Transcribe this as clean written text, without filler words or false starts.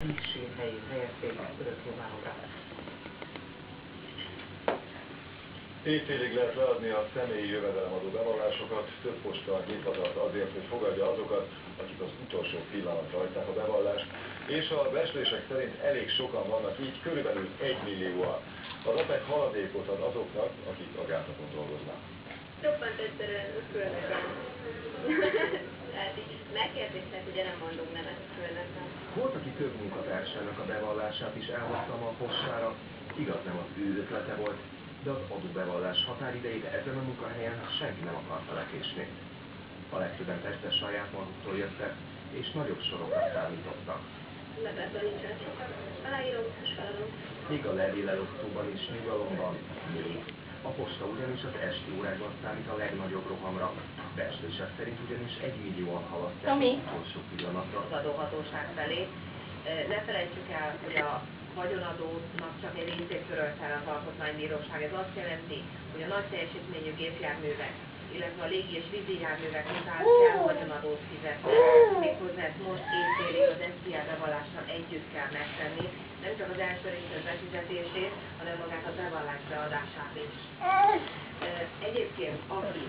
szívsén helyén helyezték örökké válóra. Évfélig lehet leadni a személyi jövedelemadó bevallásokat, több posta nyitva tart azért, hogy fogadja azokat, akik az utolsó pillanatra hagyták a bevallást, és a becslések szerint elég sokan vannak, így körülbelül 1 millióan. Az APEC haladékot ad azoknak, akik a gátlapon dolgoznak. Roppant egyszerűen fölnekem. Tehát így megkérdeztek, hogy nem mondunk nemet fölnekem. Volt, aki több munkatársának a bevallását is elhozta a postára, igaz nem az ő ötlete volt, de az adóbevallás határidejét ezen a munkahelyen senki nem akarta lekésni. A legtöbben persze saját maguktól jöttek, és nagyobb sorokat számítottak. Legalább nincsen sokat. Aláírom, és feladom. Míg a levélelosztóban és nyugalomban még. A posta ugyanis az esti órákban számít a legnagyobb rohamra. Becslések szerint ugyanis 1 millióan haladták az utolsó pillanatra az adóhatóság felé. Ne felejtsük el, hogy a vagyonadónak csak egy részét törölte el az alkotmánybíróság. Ez azt jelenti, hogy a nagy teljesítményű gépjárművek, illetve a légi és vízi járművek után kell vagyonadót fizetni. Méghozzá ezt most évfélig az SZIA bevallással együtt kell megtenni, nem csak az első részlet befizetését, hanem magát a bevallás beadását is. Egyébként, aki